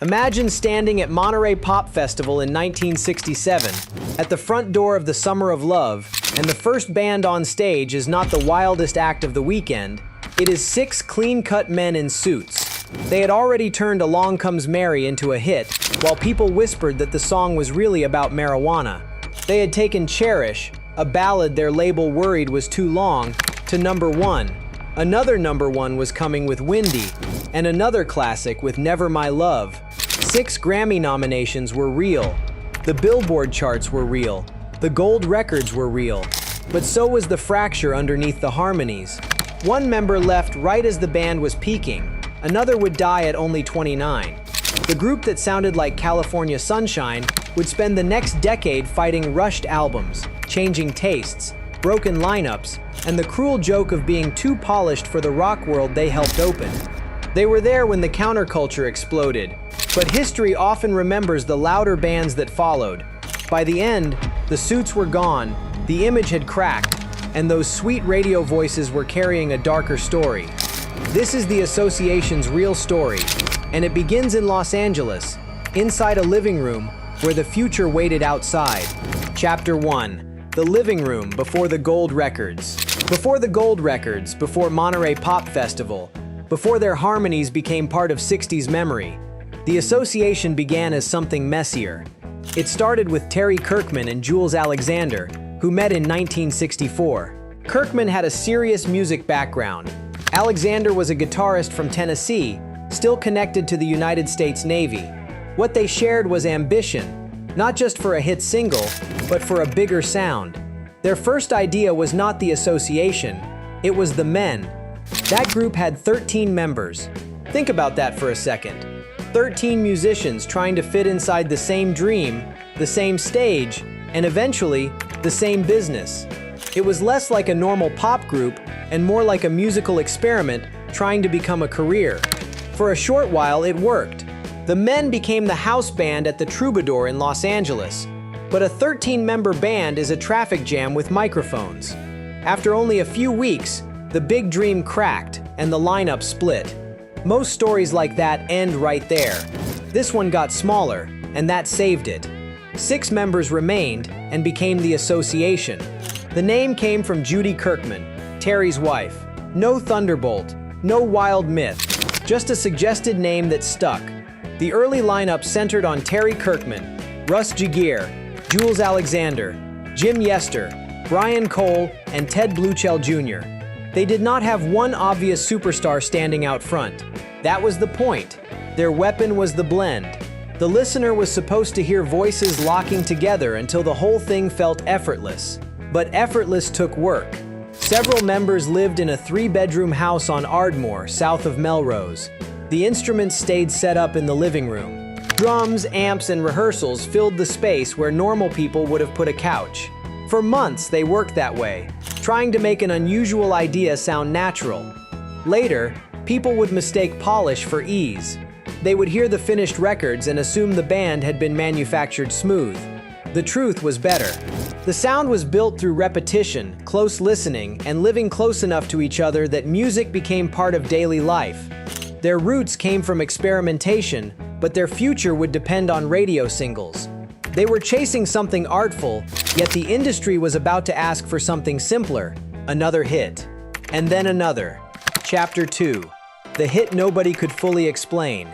Imagine standing at Monterey Pop Festival in 1967, at the front door of the Summer of Love, and the first band on stage is not the wildest act of the weekend. It is 6 clean-cut men in suits. They had already turned Along Comes Mary into a hit, while people whispered that the song was really about marijuana. They had taken Cherish, a ballad their label worried was too long, to #1. Another #1 was coming with Windy, and another classic with Never My Love. 6 Grammy nominations were real. The Billboard charts were real. The gold records were real. But so was the fracture underneath the harmonies. One member left right as the band was peaking. Another would die at only 29. The group that sounded like California Sunshine would spend the next decade fighting rushed albums, changing tastes, broken lineups, and the cruel joke of being too polished for the rock world they helped open. They were there when the counterculture exploded, but history often remembers the louder bands that followed. By the end, the suits were gone, the image had cracked, and those sweet radio voices were carrying a darker story. This is the Association's real story, and it begins in Los Angeles, inside a living room where the future waited outside. Chapter 1. The living room before the gold records. Before the gold records, before Monterey Pop Festival, before their harmonies became part of 60s memory, the Association began as something messier. It started with Terry Kirkman and Jules Alexander, who met in 1964. Kirkman had a serious music background. Alexander was a guitarist from Tennessee, still connected to the United States Navy. What they shared was ambition, not just for a hit single, but for a bigger sound. Their first idea was not the Association, it was the Men. That group had 13 members. Think about that for a second. 13 musicians trying to fit inside the same dream, the same stage, and eventually, the same business. It was less like a normal pop group and more like a musical experiment trying to become a career. For a short while, it worked. The Men became the house band at the Troubadour in Los Angeles. But a 13-member band is a traffic jam with microphones. After only a few weeks, the big dream cracked and the lineup split. Most stories like that end right there. This one got smaller, and that saved it. 6 members remained and became the Association. The name came from Judy Kirkman, Terry's wife. No thunderbolt, no wild myth, just a suggested name that stuck. The early lineup centered on Terry Kirkman, Russ Giguere, Jules Alexander, Jim Yester, Brian Cole, and Ted Bluechel Jr. They did not have one obvious superstar standing out front. That was the point. Their weapon was the blend. The listener was supposed to hear voices locking together until the whole thing felt effortless. But effortless took work. Several members lived in a 3-bedroom house on Ardmore, south of Melrose. The instruments stayed set up in the living room. Drums, amps, and rehearsals filled the space where normal people would have put a couch. For months, they worked that way, trying to make an unusual idea sound natural. Later, people would mistake polish for ease. They would hear the finished records and assume the band had been manufactured smooth. The truth was better. The sound was built through repetition, close listening, and living close enough to each other that music became part of daily life. Their roots came from experimentation, but their future would depend on radio singles. They were chasing something artful, yet the industry was about to ask for something simpler, another hit. And then another. Chapter 2. The hit nobody could fully explain.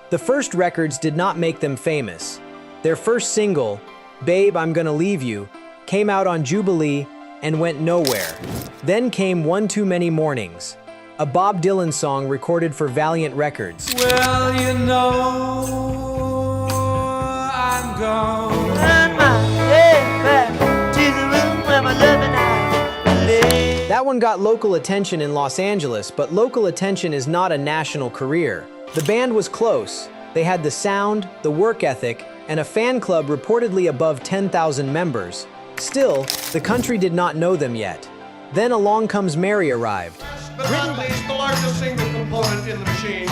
The first records did not make them famous. Their first single, Babe, I'm Gonna Leave You, came out on Jubilee and went nowhere. Then came One Too Many Mornings, a Bob Dylan song recorded for Valiant Records. Well, you know, I'm gone. Turn my head back to the room where my loving eyes lay. That one got local attention in Los Angeles, but local attention is not a national career. The band was close. They had the sound, the work ethic, and a fan club reportedly above 10,000 members. Still, the country did not know them yet. Then Along Comes Mary arrived. But not least, the largest single component in the machine,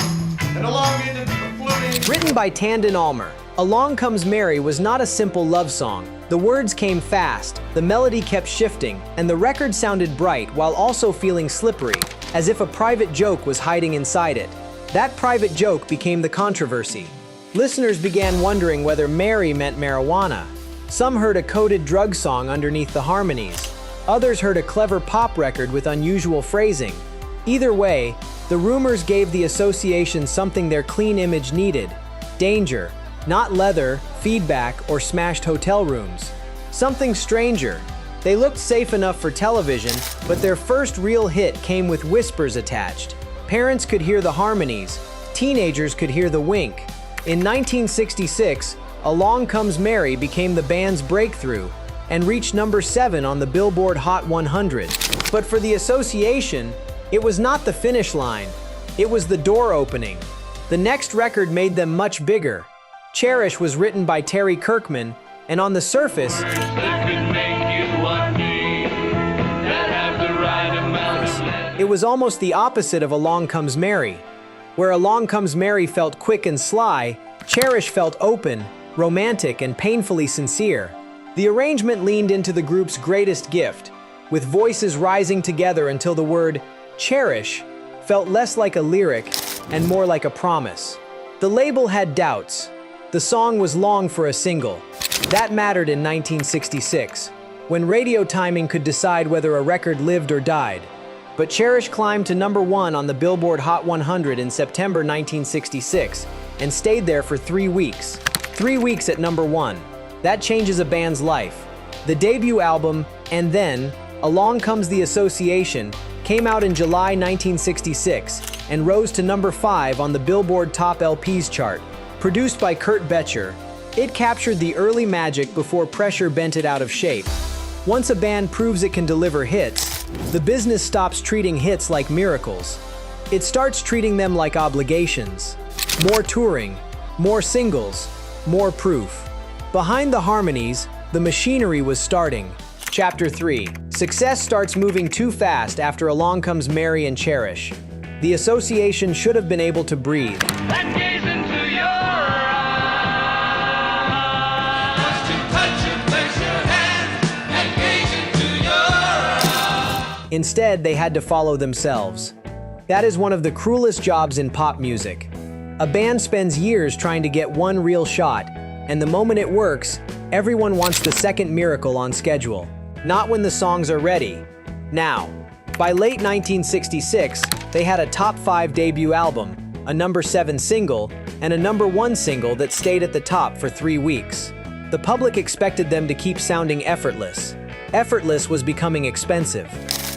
and elongated fluting. Written by Tandon Almer, Along Comes Mary was not a simple love song. The words came fast, the melody kept shifting, and the record sounded bright while also feeling slippery, as if a private joke was hiding inside it. That private joke became the controversy. Listeners began wondering whether Mary meant marijuana. Some heard a coded drug song underneath the harmonies. Others heard a clever pop record with unusual phrasing. Either way, the rumors gave the association something their clean image needed: danger, not leather, feedback, or smashed hotel rooms. Something stranger. They looked safe enough for television, but their first real hit came with whispers attached. Parents could hear the harmonies. Teenagers could hear the wink. In 1966, Along Comes Mary became the band's breakthrough and reached number 7 on the Billboard Hot 100. But for the association, it was not the finish line. It was the door opening. The next record made them much bigger. Cherish was written by Terry Kirkman, and on the surface, it was almost the opposite of Along Comes Mary. Where Along Comes Mary felt quick and sly, Cherish felt open, romantic, and painfully sincere. The arrangement leaned into the group's greatest gift, with voices rising together until the word "cherish" felt less like a lyric and more like a promise. The label had doubts. The song was long for a single. That mattered in 1966, when radio timing could decide whether a record lived or died. But Cherish climbed to number 1 on the Billboard Hot 100 in September 1966 and stayed there for 3 weeks. 3 weeks at number 1. That changes a band's life. The debut album, And Then, Along Comes the Association, came out in July 1966 and rose to number 5 on the Billboard Top LPs chart. Produced by Kurt Becher, it captured the early magic before pressure bent it out of shape. Once a band proves it can deliver hits, the business stops treating hits like miracles. It starts treating them like obligations. More touring, more singles, more proof. Behind the harmonies, the machinery was starting. Chapter 3. Success starts moving too fast after Along Comes Mary and Cherish. The association should have been able to breathe. And gaze into your eyes. To touch you, place your hand and gaze into your eyes. Instead, they had to follow themselves. That is one of the cruelest jobs in pop music. A band spends years trying to get one real shot, and the moment it works, everyone wants the second miracle on schedule. Not when the songs are ready. Now, by late 1966, they had a top 5 debut album, a number 7 single, and a number 1 single that stayed at the top for 3 weeks. The public expected them to keep sounding effortless. Effortless was becoming expensive.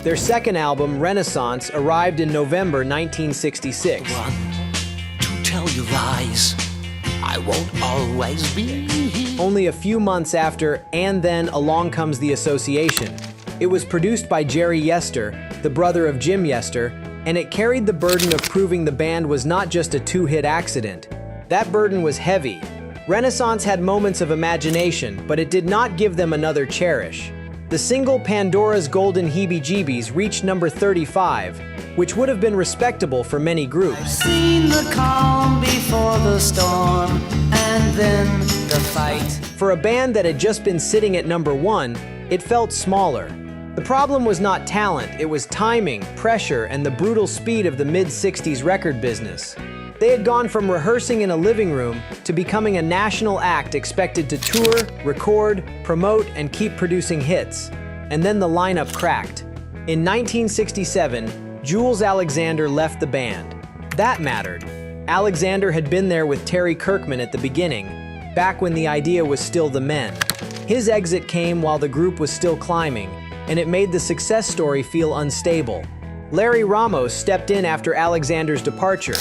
Their second album, Renaissance, arrived in November 1966. Run to tell you lies. I won't always be here. Only a few months after And Then Along Comes the Association. It was produced by Jerry Yester, the brother of Jim Yester, and it carried the burden of proving the band was not just a 2-hit accident. That burden was heavy. Renaissance had moments of imagination, but it did not give them another Cherish. The single Pandora's Golden Heebie-Jeebies reached number 35, which would have been respectable for many groups. Seen the calm before the storm, and then the fight. For a band that had just been sitting at number 1, it felt smaller. The problem was not talent, it was timing, pressure, and the brutal speed of the mid-60s record business. They had gone from rehearsing in a living room to becoming a national act expected to tour, record, promote, and keep producing hits. And then the lineup cracked. In 1967, Jules Alexander left the band. That mattered. Alexander had been there with Terry Kirkman at the beginning, back when the idea was still the men. His exit came while the group was still climbing, and it made the success story feel unstable. Larry Ramos stepped in after Alexander's departure.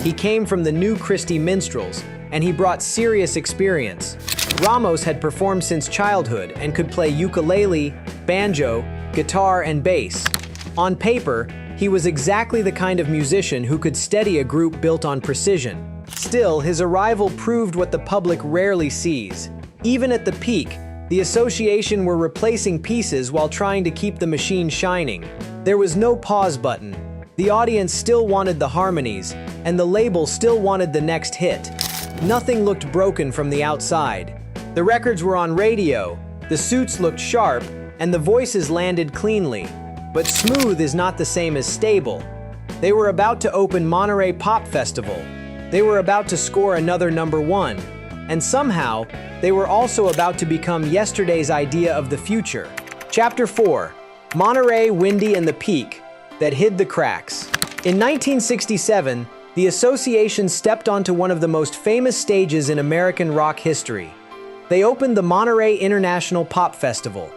He came from the New Christie Minstrels, and he brought serious experience. Ramos had performed since childhood and could play ukulele, banjo, guitar, and bass. On paper, he was exactly the kind of musician who could steady a group built on precision. Still, his arrival proved what the public rarely sees. Even at the peak, the association were replacing pieces while trying to keep the machine shining. There was no pause button. The audience still wanted the harmonies, and the label still wanted the next hit. Nothing looked broken from the outside. The records were on radio, the suits looked sharp, and the voices landed cleanly. But smooth is not the same as stable. They were about to open Monterey Pop Festival. They were about to score another #1, and somehow, they were also about to become yesterday's idea of the future. Chapter 4. Monterey, Windy, and the Peak that hid the cracks. In 1967, the association stepped onto one of the most famous stages in American rock history. They opened the Monterey International Pop Festival.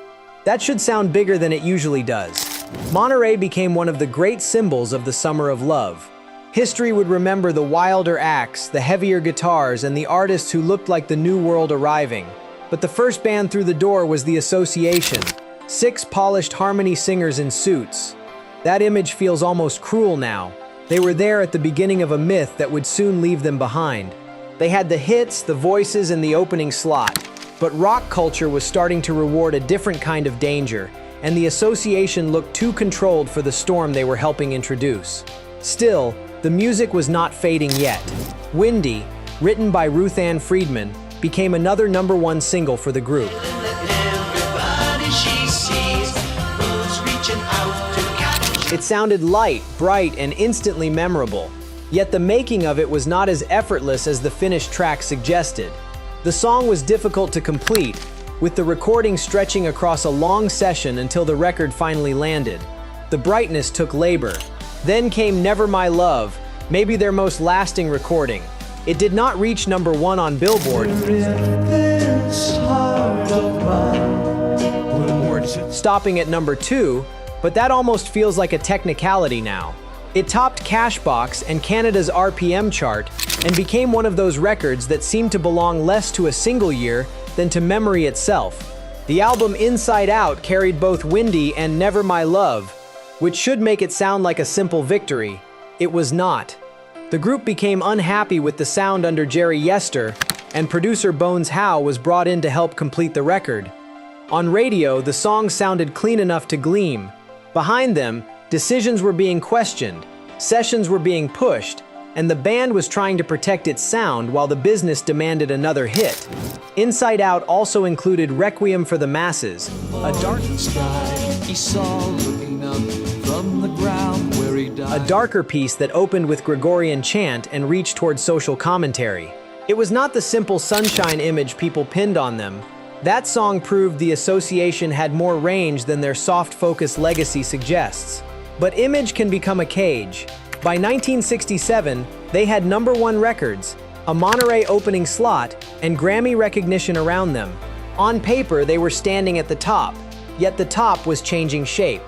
That should sound bigger than it usually does. Monterey became one of the great symbols of the Summer of Love. History would remember the wilder acts, the heavier guitars, and the artists who looked like the new world arriving. But the first band through the door was the Association. 6 polished harmony singers in suits. That image feels almost cruel now. They were there at the beginning of a myth that would soon leave them behind. They had the hits, the voices, and the opening slot. But rock culture was starting to reward a different kind of danger, and the Association looked too controlled for the storm they were helping introduce. Still, the music was not fading yet. Windy, written by Ruth Ann Friedman, became another #1 single for the group. It sounded light, bright, and instantly memorable. Yet the making of it was not as effortless as the finished track suggested. The song was difficult to complete, with the recording stretching across a long session until the record finally landed. The brightness took labor. Then came Never My Love, maybe their most lasting recording. It did not reach #1 on Billboard, stopping at #2, but that almost feels like a technicality now. It topped Cashbox and Canada's RPM chart and became one of those records that seemed to belong less to a single year than to memory itself. The album Inside Out carried both Windy and Never My Love, which should make it sound like a simple victory. It was not. The group became unhappy with the sound under Jerry Yester, and producer Bones Howe was brought in to help complete the record. On radio, the songs sounded clean enough to gleam. Behind them, decisions were being questioned, sessions were being pushed, and the band was trying to protect its sound while the business demanded another hit. Inside Out also included Requiem for the Masses, a darker piece that opened with Gregorian chant and reached toward social commentary. It was not the simple sunshine image people pinned on them. That song proved the Association had more range than their soft-focus legacy suggests. But image can become a cage. By 1967, they had #1 records, a Monterey opening slot, and Grammy recognition around them. On paper, they were standing at the top, yet the top was changing shape.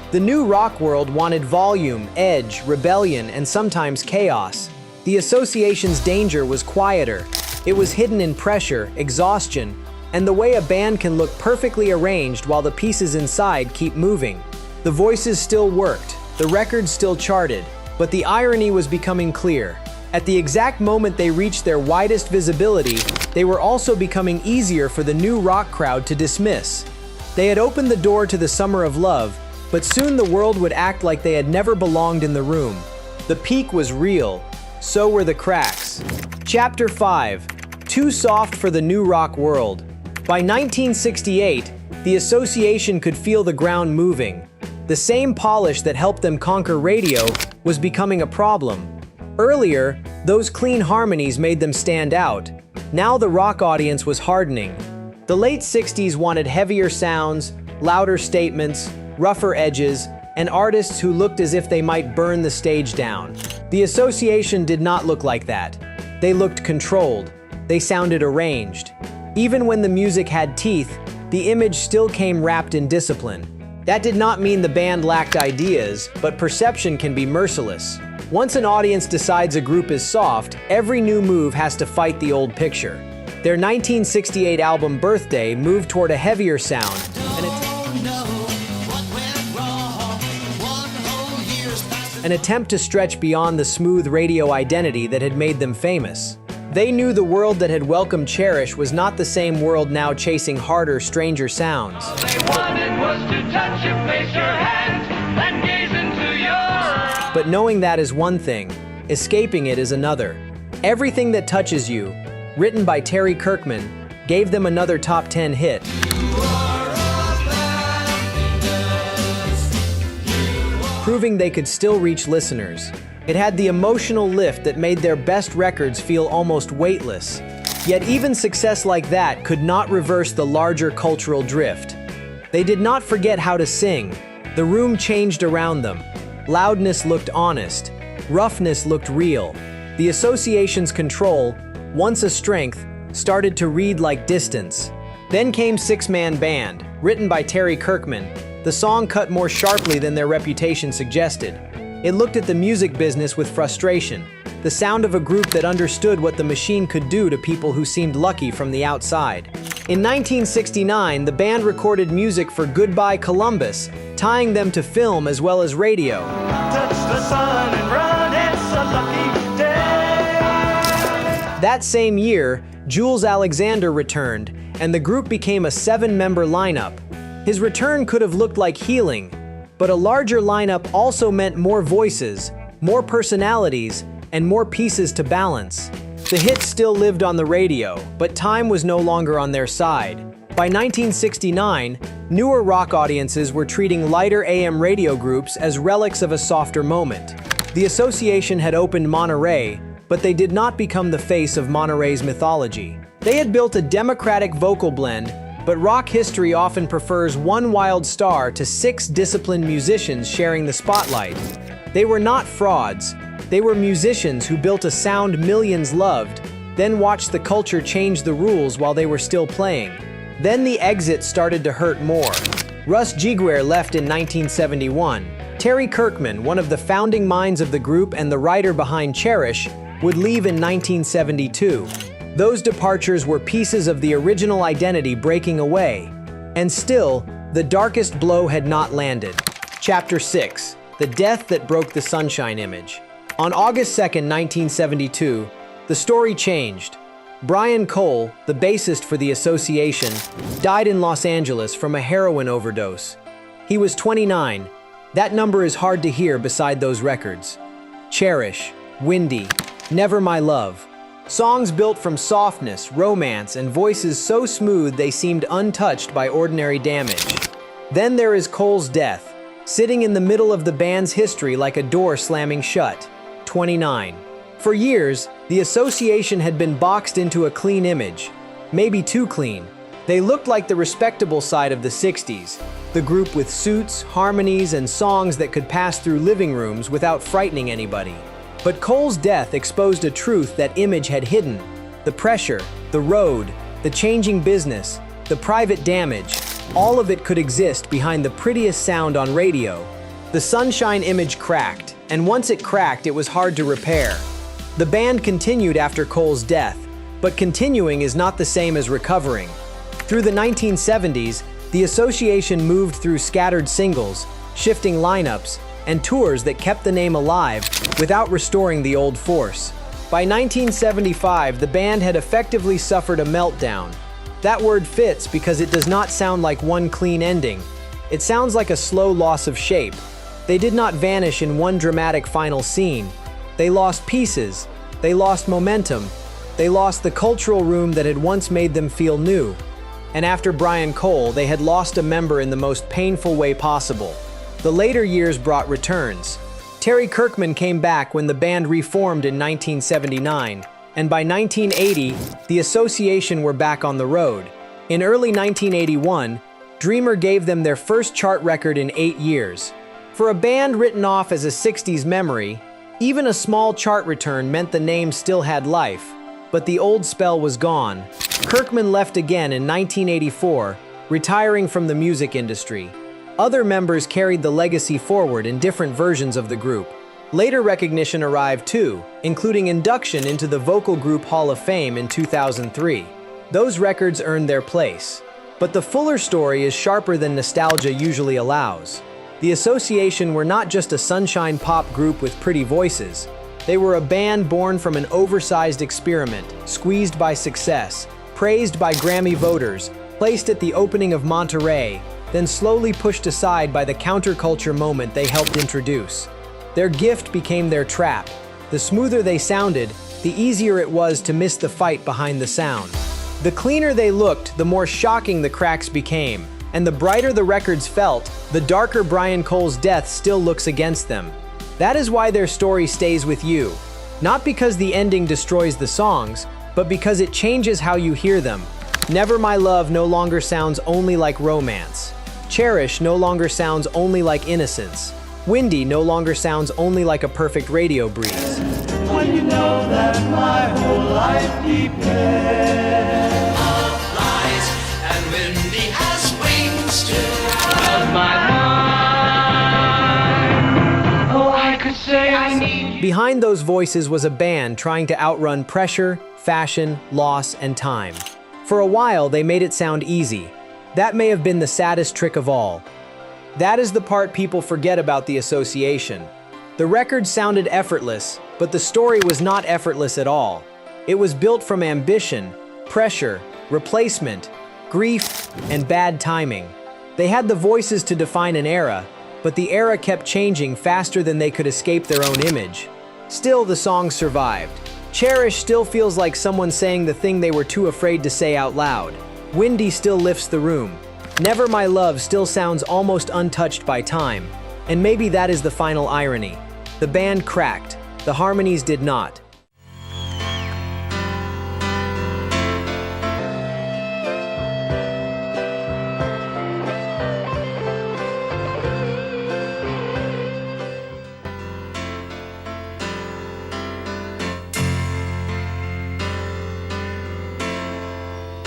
The new rock world wanted volume, edge, rebellion, and sometimes chaos. The Association's danger was quieter. It was hidden in pressure, exhaustion, and the way a band can look perfectly arranged while the pieces inside keep moving. The voices still worked, the records still charted, but the irony was becoming clear. At the exact moment they reached their widest visibility, they were also becoming easier for the new rock crowd to dismiss. They had opened the door to the Summer of Love, but soon the world would act like they had never belonged in the room. The peak was real, so were the cracks. Chapter 5. Too soft for the new rock world. By 1968, the Association could feel the ground moving. The same polish that helped them conquer radio was becoming a problem. Earlier, those clean harmonies made them stand out. Now the rock audience was hardening. The late 60s wanted heavier sounds, louder statements, rougher edges, and artists who looked as if they might burn the stage down. The Association did not look like that. They looked controlled. They sounded arranged. Even when the music had teeth, the image still came wrapped in discipline. That did not mean the band lacked ideas, but perception can be merciless. Once an audience decides a group is soft, every new move has to fight the old picture. Their 1968 album Birthday moved toward a heavier sound, an attempt to stretch beyond the smooth radio identity that had made them famous. They knew the world that had welcomed Cherish was not the same world now chasing harder, stranger sounds. All they wanted was to touch you, place your hand, and gaze into your eyes. But knowing that is one thing, escaping it is another. Everything That Touches You, written by Terry Kirkman, gave them another top 10 hit. Proving they could still reach listeners. It had the emotional lift that made their best records feel almost weightless. Yet even success like that could not reverse the larger cultural drift. They did not forget how to sing. The room changed around them. Loudness looked honest. Roughness looked real. The association's control, once a strength, started to read like distance. Then came Six-Man Band, written by Terry Kirkman. The song cut more sharply than their reputation suggested. It looked at the music business with frustration, the sound of a group that understood what the machine could do to people who seemed lucky from the outside. In 1969, the band recorded music for Goodbye Columbus, tying them to film as well as radio. Touch the sun and run, it's a lucky day. That same year, Jules Alexander returned, and the group became a 7-member lineup. His return could have looked like healing, but a larger lineup also meant more voices, more personalities, and more pieces to balance. The hits still lived on the radio, but time was no longer on their side. By 1969, newer rock audiences were treating lighter AM radio groups as relics of a softer moment. The association had opened Monterey, but they did not become the face of Monterey's mythology. They had built a democratic vocal blend, but rock history often prefers one wild star to 6 disciplined musicians sharing the spotlight. They were not frauds. They were musicians who built a sound millions loved, then watched the culture change the rules while they were still playing. Then the exit started to hurt more. Russ Giguere left in 1971. Terry Kirkman, one of the founding minds of the group and the writer behind Cherish, would leave in 1972. Those departures were pieces of the original identity breaking away. And still, the darkest blow had not landed. Chapter 6. The Death That Broke the Sunshine Image. On August 2, 1972, the story changed. Brian Cole, the bassist for the association, died in Los Angeles from a heroin overdose. He was 29. That number is hard to hear beside those records. Cherish, Windy, Never My Love. Songs built from softness, romance, and voices so smooth they seemed untouched by ordinary damage. Then there is Cole's death, sitting in the middle of the band's history like a door slamming shut. 29. For years, the association had been boxed into a clean image. Maybe too clean. They looked like the respectable side of the 60s, the group with suits, harmonies, and songs that could pass through living rooms without frightening anybody. But Cole's death exposed a truth that image had hidden. The pressure, the road, the changing business, the private damage, all of it could exist behind the prettiest sound on radio. The Sunshine image cracked, and once it cracked, it was hard to repair. The band continued after Cole's death, but continuing is not the same as recovering. Through the 1970s, the association moved through scattered singles, shifting lineups, and tours that kept the name alive without restoring the old force. By 1975, the band had effectively suffered a meltdown. That word fits because it does not sound like one clean ending. It sounds like a slow loss of shape. They did not vanish in one dramatic final scene. They lost pieces. They lost momentum. They lost the cultural room that had once made them feel new. And after Brian Cole, they had lost a member in the most painful way possible. The later years brought returns. Terry Kirkman came back when the band reformed in 1979, and by 1980, the association were back on the road. In early 1981, Dreamer gave them their first chart record in 8 years. For a band written off as a 60s memory, even a small chart return meant the name still had life, but the old spell was gone. Kirkman left again in 1984, retiring from the music industry. Other members carried the legacy forward in different versions of the group. Later recognition arrived too, including induction into the Vocal Group Hall of Fame in 2003. Those records earned their place. But the fuller story is sharper than nostalgia usually allows. The association were not just a sunshine pop group with pretty voices. They were a band born from an oversized experiment, squeezed by success, praised by Grammy voters, placed at the opening of Monterey, then slowly pushed aside by the counterculture moment they helped introduce. Their gift became their trap. The smoother they sounded, the easier it was to miss the fight behind the sound. The cleaner they looked, the more shocking the cracks became. And the brighter the records felt, the darker Brian Cole's death still looks against them. That is why their story stays with you. Not because the ending destroys the songs, but because it changes how you hear them. Never My Love no longer sounds only like romance. Cherish no longer sounds only like innocence. Windy no longer sounds only like a perfect radio breeze. When you know that my whole life depends Love flies and Windy has wings too. on my mind. Oh, I could say I need Behind those voices was a band trying to outrun pressure, fashion, loss, and time. For a while, they made it sound easy. That may have been the saddest trick of all. That is the part people forget about the association. The record sounded effortless, but the story was not effortless at all. It was built from ambition, pressure, replacement, grief, and bad timing. They had the voices to define an era, but the era kept changing faster than they could escape their own image. Still, the songs survived. Cherish still feels like someone saying the thing they were too afraid to say out loud. Windy still lifts the room. Never My Love still sounds almost untouched by time. And maybe that is the final irony. The band cracked. The harmonies did not.